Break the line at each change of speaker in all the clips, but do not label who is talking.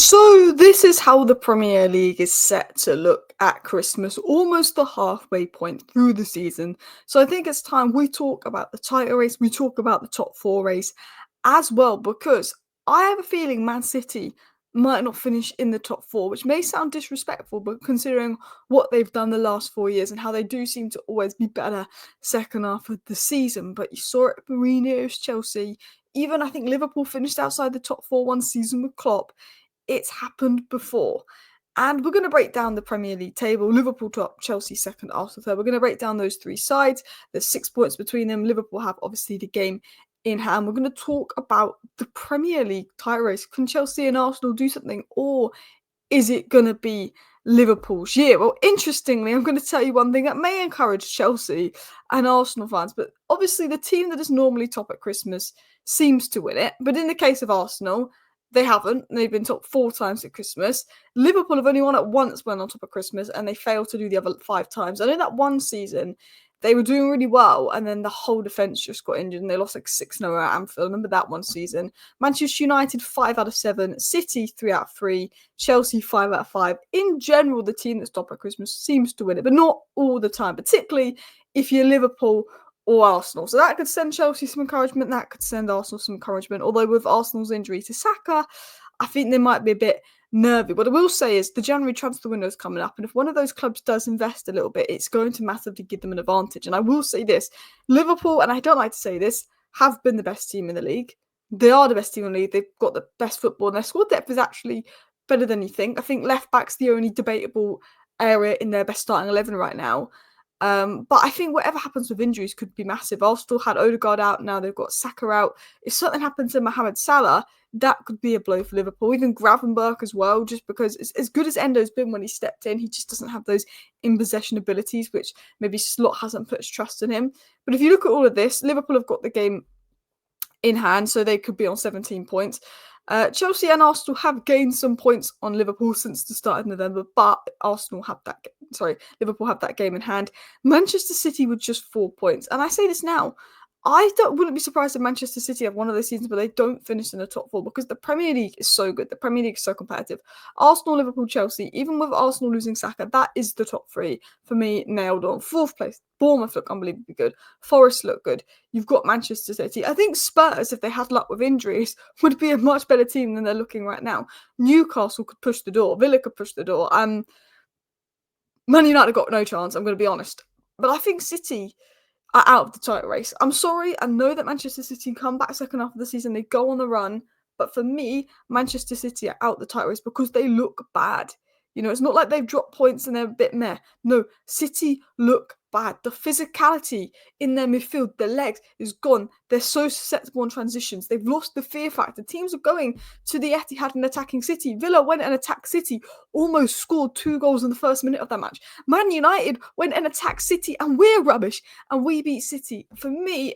So this is how the Premier League is set to look at Christmas, almost the halfway point through the season. So I think it's time we talk about the title race, we talk about the top four race as well, because I have a feeling Man City might not finish in the top four, which may sound disrespectful, but considering what they've done the last 4 years and how they do seem to always be better second half of the season. But you saw it at Mourinho's Chelsea. Even I think Liverpool finished outside the top four one season with Klopp. It's happened before. And we're going to break down the Premier League table. Liverpool top, Chelsea second, Arsenal third. We're going to break down those three sides. There's 6 points between them. Liverpool have obviously the game in hand. We're going to talk about the Premier League title race. Can Chelsea and Arsenal do something? Or is it going to be Liverpool's year? Well, interestingly, I'm going to tell you one thing that may encourage Chelsea and Arsenal fans. But obviously the team that is normally top at Christmas seems to win it. But in the case of Arsenal, they haven't. They've been top 4 times at Christmas. Liverpool have only won it once when on top of Christmas, and they failed to do the other 5 times. I know that one season they were doing really well, and then the whole defence just got injured, and they lost like 6-0 at Anfield. I remember that one season. Manchester United 5 out of 7, City 3 out of 3, Chelsea 5 out of 5. In general, the team that's top at Christmas seems to win it, but not all the time, particularly if you're Liverpool or Arsenal. So that could send Chelsea some encouragement, that could send Arsenal some encouragement. Although with Arsenal's injury to Saka, I think they might be a bit nervy. What I will say is the January transfer window is coming up, and if one of those clubs does invest a little bit, it's going to massively give them an advantage. And I will say this, Liverpool, and I don't like to say this, have been the best team in the league. They are the best team in the league. They've got the best football, and their squad depth is actually better than you think. I think left back's the only debatable area in their best starting 11 right now. But I think whatever happens with injuries could be massive. Arsenal had Odegaard out, now they've got Saka out. If something happens to Mohamed Salah, that could be a blow for Liverpool. Even Gravenberch as well, just because as good as Endo's been when he stepped in, he just doesn't have those in-possession abilities, which maybe Slot hasn't put his trust in him. But if you look at all of this, Liverpool have got the game in hand, so they could be on 17 points. Chelsea and Arsenal have gained some points on Liverpool since the start of November, but Liverpool have that game in hand. Manchester City with just 4 points, and I say this now, wouldn't be surprised if Manchester City have one of those seasons where they don't finish in the top 4, because the Premier League is so good. The Premier League is so competitive. Arsenal, Liverpool, Chelsea, even with Arsenal losing Saka, that is the top 3 for me nailed on. 4th place, Bournemouth look unbelievably good. Forest look good. You've got Manchester City. I think Spurs, if they had luck with injuries, would be a much better team than they're looking right now. Newcastle could push the door. Villa could push the door. Man United got no chance, I'm going to be honest. But I think City are out of the title race. I'm sorry, I know that Manchester City come back second half of the season, they go on the run, but for me, Manchester City are out the title race because they look bad. You know, it's not like they've dropped points and they're a bit meh. No, City look bad. The physicality in their midfield, their legs is gone. They're so susceptible on transitions. They've lost the fear factor. Teams are going to the Etihad and attacking City. Villa went and attacked City, almost scored 2 goals in the first minute of that match. Man United went and attacked City, and we're rubbish, and we beat City. For me,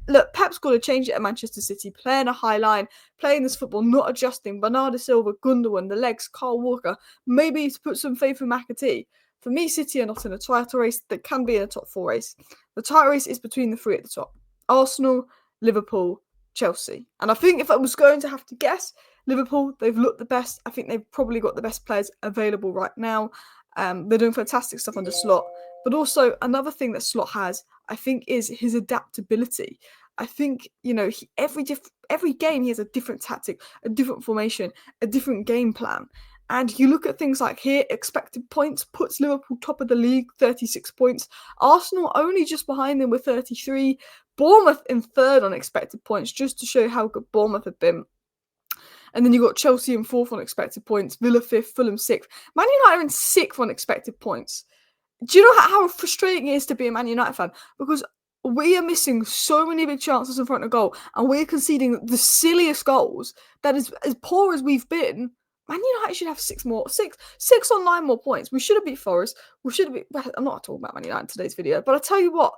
look, Pep's got to change it at Manchester City, playing a high line, playing this football, not adjusting. Bernardo Silva, Gundogan, the legs, Carl Walker, maybe to put some faith in McAtee. For me, City are not in a title race. They can be in a top 4 race. The title race is between the 3 at the top. Arsenal, Liverpool, Chelsea. And I think if I was going to have to guess, Liverpool, they've looked the best. I think they've probably got the best players available right now. They're doing fantastic stuff under Slot. But also, another thing that Slot has, I think, is his adaptability. I think, you know, every game he has a different tactic, a different formation, a different game plan. And you look at things like here, expected points puts Liverpool top of the league, 36 points. Arsenal only just behind them with 33. Bournemouth in 3rd on expected points, just to show how good Bournemouth have been. And then you've got Chelsea in 4th on expected points, Villa 5th, Fulham 6th. Man United are in 6th on expected points. Do you know how frustrating it is to be a Man United fan? Because we are missing so many big chances in front of goal, and we're conceding the silliest goals. That is, as poor as we've been, Man United should have 6 or 9 more points. We should have beat Forest. I'm not talking about Man United in today's video, but I tell you what,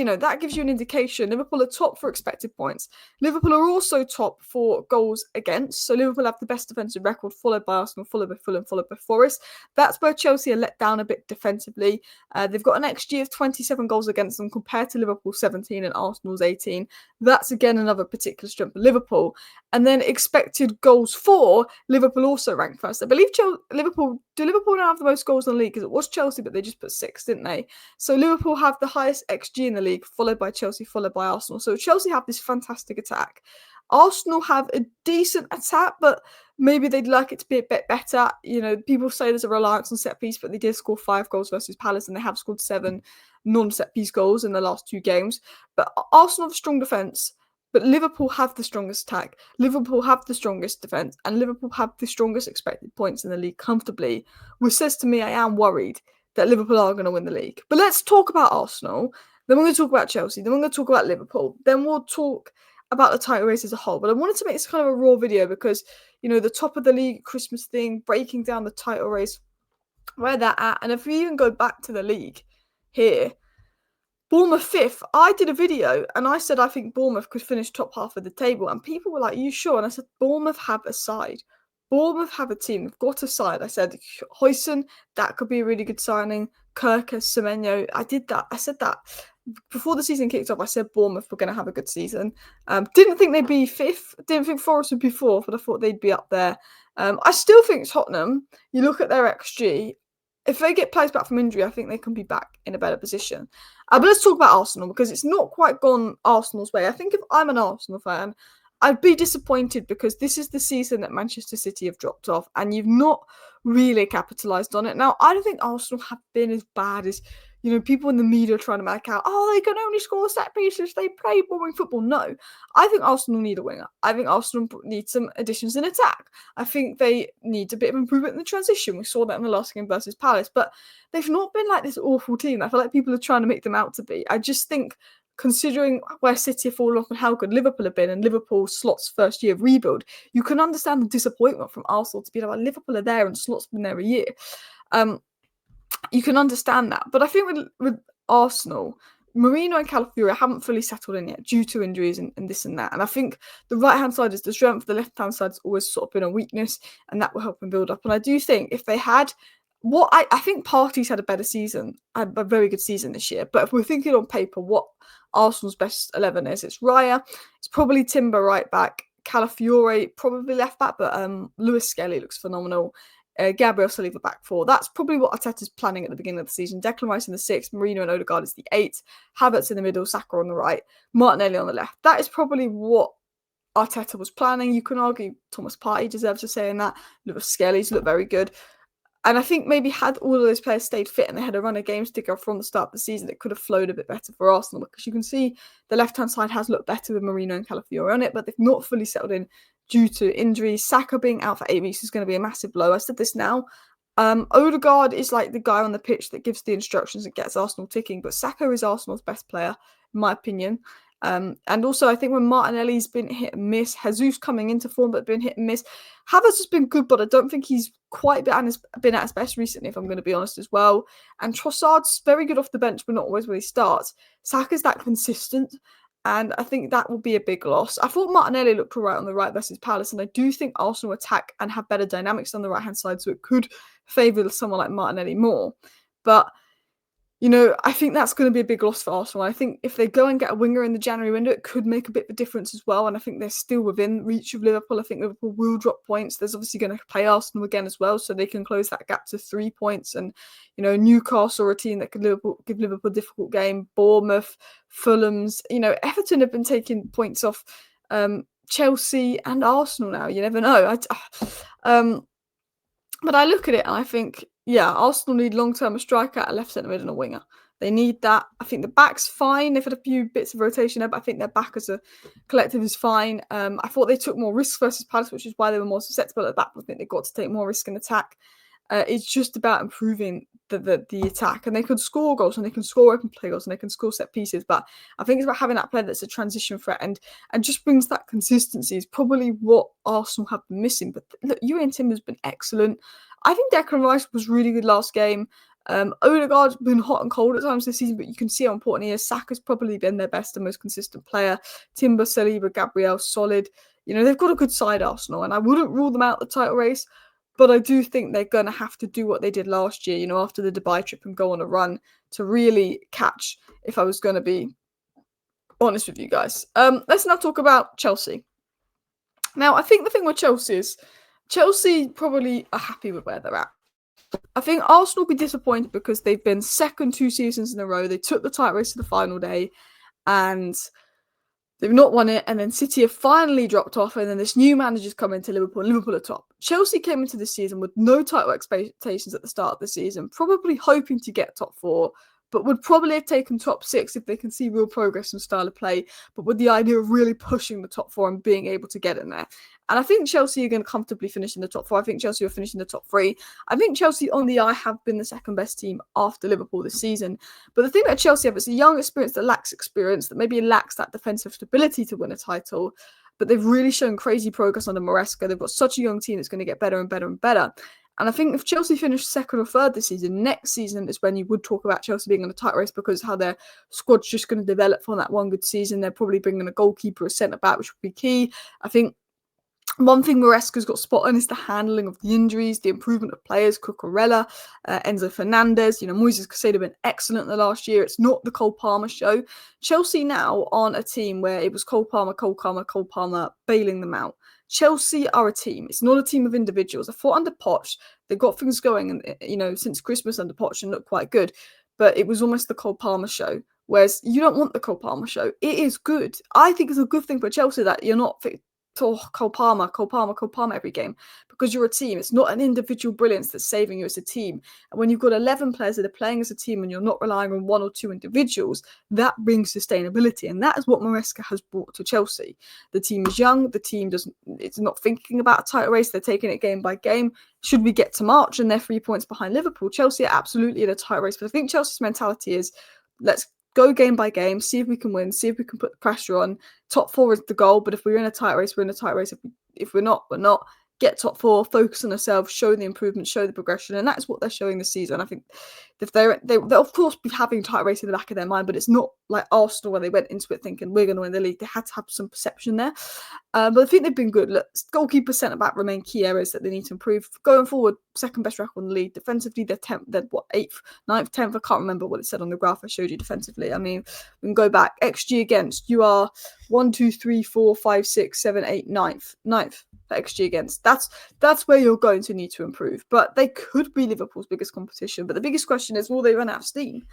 that gives you an indication. Liverpool are top for expected points. Liverpool are also top for goals against. So Liverpool have the best defensive record, followed by Arsenal, followed by Fulham, followed by Forest. That's where Chelsea are let down a bit defensively. They've got an XG of 27 goals against them compared to Liverpool's 17 and Arsenal's 18. That's again another particular strength of Liverpool. And then expected goals for, Liverpool also ranked first. I believe Liverpool now have the most goals in the league? Because it was Chelsea, but they just put 6, didn't they? So Liverpool have the highest XG in the league, followed by Chelsea, followed by Arsenal. So Chelsea have this fantastic attack. Arsenal have a decent attack, but maybe they'd like it to be a bit better. People say there's a reliance on set piece, but they did score 5 goals versus Palace, and they have scored 7 non-set piece goals in the last 2 games. But Arsenal have a strong defence, but Liverpool have the strongest attack. Liverpool have the strongest defence, and Liverpool have the strongest expected points in the league comfortably, which says to me I am worried that Liverpool are going to win the league. But let's talk about Arsenal. Then we're going to talk about Chelsea. Then we're going to talk about Liverpool. Then we'll talk about the title race as a whole. But I wanted to make this kind of a raw video because, the top of the league Christmas thing, breaking down the title race, where they're at. And if we even go back to the league here, Bournemouth 5th, I did a video and I said I think Bournemouth could finish top half of the table. And people were like, are you sure? And I said, Bournemouth have a side. Bournemouth have a team. They've got a side. I said, Huijsen, that could be a really good signing. Kirker, Semenyo. I did that. I said that. Before the season kicked off, I said Bournemouth were going to have a good season. Didn't think they'd be 5th. Didn't think Forest would be 4th, but I thought they'd be up there. I still think Tottenham, you look at their XG, if they get players back from injury, I think they can be back in a better position. But let's talk about Arsenal, because it's not quite gone Arsenal's way. I think if I'm an Arsenal fan, I'd be disappointed because this is the season that Manchester City have dropped off and you've not really capitalised on it. Now, I don't think Arsenal have been as bad as, people in the media are trying to make out, they can only score set pieces, they play boring football. No, I think Arsenal need a winger. I think Arsenal need some additions in attack. I think they need a bit of improvement in the transition. We saw that in the last game versus Palace, but they've not been like this awful team. I feel like people are trying to make them out to be. I just think, considering where City have fallen off and how good Liverpool have been, and Liverpool's Slot's first year of rebuild, you can understand the disappointment from Arsenal to be like, Liverpool are there and Slot's been there a year. You can understand that. But I think with Arsenal, Mourinho and Calafiori haven't fully settled in yet due to injuries and this and that. And I think the right-hand side is the strength, the left-hand side has always sort of been a weakness, and that will help them build up. And I do think if they had I think Partey's had a better season, had a very good season this year. But if we're thinking on paper what Arsenal's best 11 is, it's Raya, it's probably Timber right back, Calafiori probably left back, but Lewis Skelly looks phenomenal. Gabriel Saliba back 4. That's probably what Arteta's planning at the beginning of the season. Declan Rice in the 6th, Mourinho and Odegaard is the 8th, Havertz in the middle, Saka on the right, Martinelli on the left. That is probably what Arteta was planning. You can argue Thomas Partey deserves a say in that. Lewis Skelly's look very good. And I think maybe had all of those players stayed fit and they had a run of games to go from the start of the season, it could have flowed a bit better for Arsenal, because you can see the left-hand side has looked better with Mourinho and Calafiori on it, but they've not fully settled in due to injuries. Saka being out for 8 weeks is going to be a massive blow. I said this now. Odegaard is like the guy on the pitch that gives the instructions and gets Arsenal ticking, but Saka is Arsenal's best player, in my opinion. And also, I think when Martinelli's been hit and miss, Jesus coming into form but been hit and miss. Havertz has been good, but I don't think he's quite been at his best recently, if I'm going to be honest as well. And Trossard's very good off the bench, but not always when he starts. Saka's that consistent, and I think that will be a big loss. I thought Martinelli looked all right on the right versus Palace, and I do think Arsenal attack and have better dynamics on the right-hand side, so it could favour someone like Martinelli more. But I think that's going to be a big loss for Arsenal. I think if they go and get a winger in the January window, it could make a bit of a difference as well. And I think they're still within reach of Liverpool. I think Liverpool will drop points. There's obviously going to play Arsenal again as well, so they can close that gap to 3 points. And, Newcastle are a team that could give Liverpool a difficult game. Bournemouth, Fulham's, Everton have been taking points off Chelsea and Arsenal now. You never know. But I look at it and I think, Arsenal need long-term a striker, a left centre mid and a winger. They need that. I think the back's fine. They've had a few bits of rotation there, but I think their back as a collective is fine. I thought they took more risk versus Palace, which is why they were more susceptible at the back. I think they've got to take more risk in attack. It's just about improving the attack, and they can score goals, and they can score open play goals, and they can score set pieces. But I think it's about having that player that's a transition threat and just brings that consistency is probably what Arsenal have been missing. But look, Timber's been excellent. I think Declan Rice was really good last game. Odegaard's been hot and cold at times this season, but you can see how important he is. Saka's probably been their best and most consistent player. Timber, Saliba, Gabriel, solid. They've got a good side, Arsenal, and I wouldn't rule them out the title race, but I do think they're going to have to do what they did last year, after the Dubai trip and go on a run to really catch, if I was going to be honest with you guys. Let's now talk about Chelsea. Now, I think the thing with Chelsea is Chelsea probably are happy with where they're at. I think Arsenal will be disappointed because they've been second 2 seasons in a row. They took the title race to the final day and they've not won it. And then City have finally dropped off. And then this new manager's come into Liverpool and Liverpool are top. Chelsea came into this season with no title expectations at the start of the season, probably hoping to get top 4, but would probably have taken top 6 if they can see real progress and style of play, but with the idea of really pushing the top 4 and being able to get in there. And I think Chelsea are going to comfortably finish in the top 4. I think Chelsea will finish in the top 3. I think Chelsea on the eye have been the second best team after Liverpool this season. But the thing about Chelsea is a young experience that lacks experience, that maybe lacks that defensive stability to win a title. But they've really shown crazy progress under Maresca. They've got such a young team that's going to get better and better and better. And I think if Chelsea finish second or third this season, next season is when you would talk about Chelsea being on a title race because how their squad's just going to develop from that one good season. They're probably bringing a goalkeeper, a centre-back, which would be key. I think one thing Maresca's got spot on is the handling of the injuries, the improvement of players, Cucurella, Enzo Fernandez. Moises Caicedo have been excellent in the last year. It's not the Cole Palmer show. Chelsea now aren't a team where it was Cole Palmer bailing them out. Chelsea are a team. It's not a team of individuals. I thought under Poch, they got things going, and since Christmas under Poch and looked quite good. But it was almost the Cole Palmer show. Whereas you don't want the Cole Palmer show. It is good. I think it's a good thing for Chelsea that you're not Cole Palmer every game because you're a team. It's not an individual brilliance that's saving you as a team. And when you've got 11 players that are playing as a team and you're not relying on 1 or 2 individuals, that brings sustainability. And that is what Maresca has brought to Chelsea. The team is young. The team it's not thinking about a title race. They're taking it game by game. Should we get to March and they're 3 points behind Liverpool, Chelsea are absolutely in a title race. But I think Chelsea's mentality is let's go game by game, see if we can win, see if we can put the pressure on. Top 4 is the goal, but if we're in a tight race, we're in a tight race. If we're not, we're not. Get top 4, focus on ourselves, show the improvement, show the progression, and that's what they're showing this season. I think if they'll of course be having tight race in the back of their mind, but it's not like Arsenal where they went into it thinking we're going to win the league. They had to have some perception there, but I think they've been good. Look, goalkeeper, centre back remain key areas that they need to improve. Going forward, second best record in the league. Defensively, they're 10th, they're 8th, 9th, 10th. I can't remember what it said on the graph I showed you defensively. I mean, we can go back. XG against, you are 1, 2, 3, 4, 5, 6, 7, 8, 9th for XG against. That's where you're going to need to improve. But they could be Liverpool's biggest competition. But the biggest question is, will they run out of steam?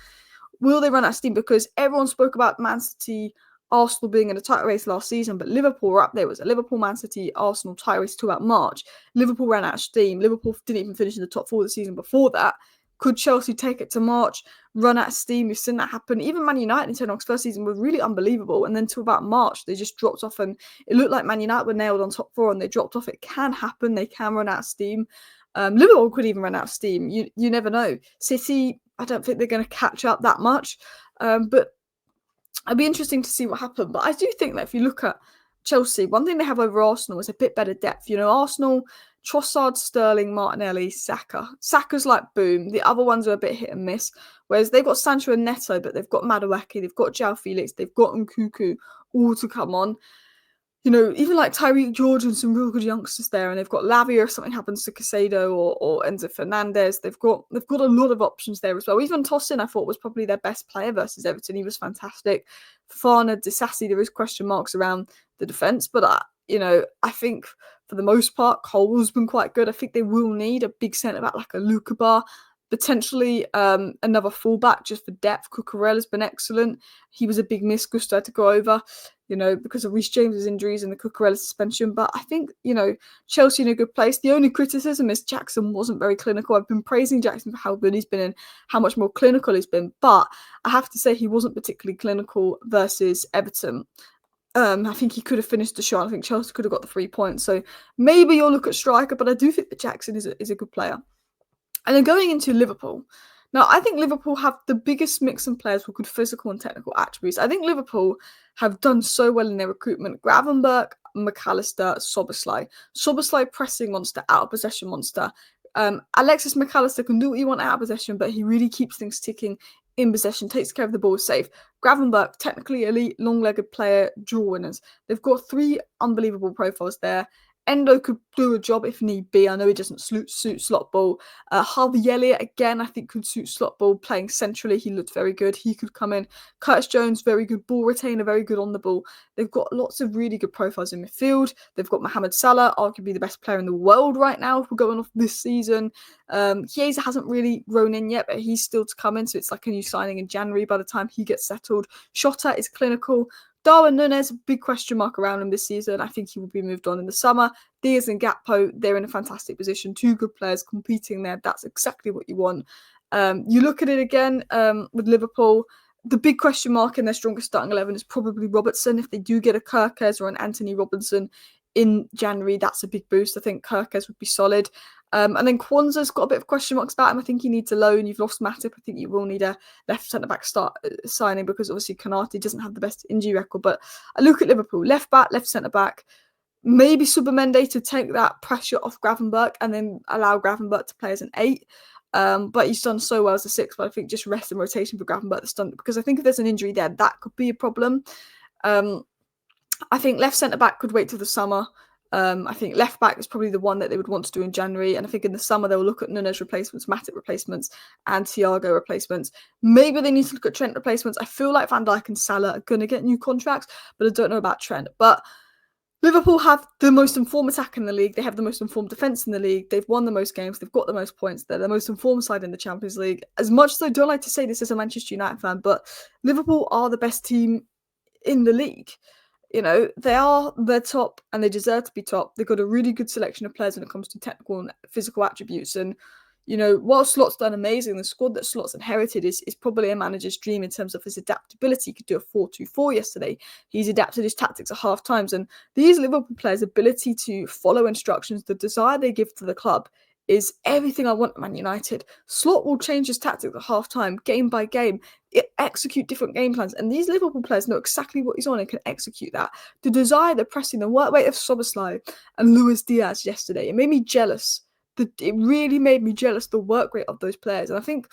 Will they run out of steam? Because everyone spoke about Man City, Arsenal being in a title race last season, but Liverpool were up there. It was a Liverpool, Man City, Arsenal title race till about March. Liverpool ran out of steam. Liverpool didn't even finish in the top 4 the season before that. Could Chelsea take it to March, run out of steam? We've seen that happen. Even Man United in Ten Hag's first season were really unbelievable. And then to about March, they just dropped off and it looked like Man United were nailed on top 4 and they dropped off. It can happen. They can run out of steam. Liverpool could even run out of steam. You never know. City, I don't think they're going to catch up that much. But it'd be interesting to see what happens. But I do think that if you look at Chelsea, one thing they have over Arsenal is a bit better depth. Arsenal, Trossard, Sterling, Martinelli, Saka. Saka's like boom. The other ones are a bit hit and miss. Whereas they've got Sancho and Neto, but they've got Madueke, they've got João Felix, they've got Nkunku all to come on. Even like Tyreek George and some real good youngsters there, and they've got Lavia if something happens to Caicedo or Enzo Fernandez. They've got a lot of options there as well. Even Tosin, I thought, was probably their best player versus Everton. He was fantastic. Fofana, Disasi, there is question marks around the defence, but I think for the most part, Cole's been quite good. I think they will need a big centre-back like a Lukabar, potentially another fullback just for depth. Cucurella's been excellent. He was a big miss. Gusto had to go over, because of Reece James's injuries and the Cucurella suspension. But I think, Chelsea in a good place. The only criticism is Jackson wasn't very clinical. I've been praising Jackson for how good he's been and how much more clinical he's been. But I have to say he wasn't particularly clinical versus Everton. I think he could have finished the shot. I think Chelsea could have got the 3 points. So maybe you'll look at striker, but I do think that Jackson is a good player. And then going into Liverpool. Now, I think Liverpool have the biggest mix of players with good physical and technical attributes. I think Liverpool have done so well in their recruitment. Gravenberch, McAllister, Szoboszlai. Szoboszlai pressing monster, out of possession monster. Alexis McAllister can do what you want out of possession, but he really keeps things ticking in possession, takes care of the ball safe. Gravenberch, technically elite, long-legged player, draw winners. They've got 3 unbelievable profiles there. Endo could do a job if need be. I know he doesn't suit slot ball. Harvey Elliott, again, I think could suit slot ball, playing centrally. He looked very good. He could come in. Curtis Jones, very good ball retainer, very good on the ball. They've got lots of really good profiles in midfield. They've got Mohamed Salah, arguably the best player in the world right now if we're going off this season. Chiesa hasn't really grown in yet, but he's still to come in, so it's like a new signing in January by the time he gets settled. Shota is clinical. Darwin Núñez, big question mark around him this season. I think he will be moved on in the summer. Diaz and Gakpo, they're in a fantastic position. 2 good players competing there. That's exactly what you want. You look at it again with Liverpool. The big question mark in their strongest starting 11 is probably Robertson. If they do get a Kirkes or an Anthony Robinson in January, that's a big boost. I think Kirkes would be solid. And then Kwanzaa's got a bit of question marks about him. I think he needs a loan. You've lost Matip. I think you will need a left centre-back signing because obviously Konate doesn't have the best injury record. But I look at Liverpool, left back, left centre-back. Maybe Subamende to take that pressure off Gravenberch and then allow Gravenberch to play as an 8. But he's done so well as a 6. But I think just rest and rotation for Gravenberch that's done, because I think if there's an injury there, that could be a problem. I think left centre-back could wait till the summer. I think left back is probably the one that they would want to do in January. And I think in the summer, they'll look at Núñez replacements, Matip replacements, and Thiago replacements. Maybe they need to look at Trent replacements. I feel like Van Dijk and Salah are going to get new contracts, but I don't know about Trent. But Liverpool have the most informed attack in the league. They have the most informed defence in the league. They've won the most games. They've got the most points. They're the most informed side in the Champions League. As much as I don't like to say this as a Manchester United fan, but Liverpool are the best team in the league. You know, they're top and they deserve to be top. They've got a really good selection of players when it comes to technical and physical attributes. And, you know, while Slot's done amazing, the squad that Slot's inherited is probably a manager's dream in terms of his adaptability. He could do a 4-2-4 yesterday. He's adapted his tactics at half times. And these Liverpool players' ability to follow instructions, the desire they give to the club, is everything I want at Man United. Slot will change his tactics at half time, game by game, execute different game plans. And these Liverpool players know exactly what he's on and can execute that. The desire, the pressing, the work rate of Szoboszlai and Luis Diaz yesterday, it made me jealous. It really made me jealous, the work rate of those players. And I think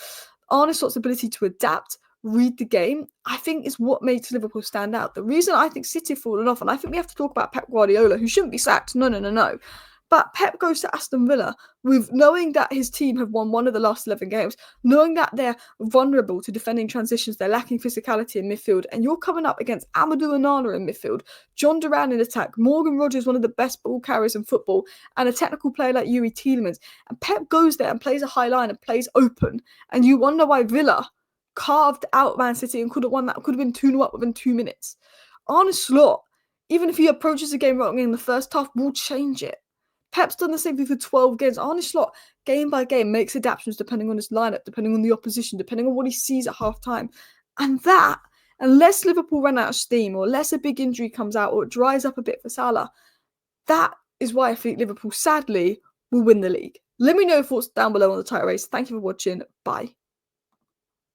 Arne Slot's ability to adapt, read the game, I think is what makes Liverpool stand out. The reason I think City have fallen off, and I think we have to talk about Pep Guardiola, who shouldn't be sacked. No. But Pep goes to Aston Villa with knowing that his team have won one of the last 11 games, knowing that they're vulnerable to defending transitions, they're lacking physicality in midfield, and you're coming up against Amadou Onana in midfield, John Duran in attack, Morgan Rogers, one of the best ball carriers in football, and a technical player like Yuri Tielemans. And Pep goes there and plays a high line and plays open, and you wonder why Villa carved out Man City and could have won that, could have been 2-0 up within 2 minutes. Arne Slot, even if he approaches the game wrong in the first half, will change it. Pep's done the same thing for 12 games. Arne Slot, game by game, makes adaptations depending on his lineup, depending on the opposition, depending on what he sees at half time. And that, unless Liverpool run out of steam or unless a big injury comes out or it dries up a bit for Salah, that is why I think Liverpool, sadly, will win the league. Let me know your thoughts down below on the title race. Thank you for watching. Bye.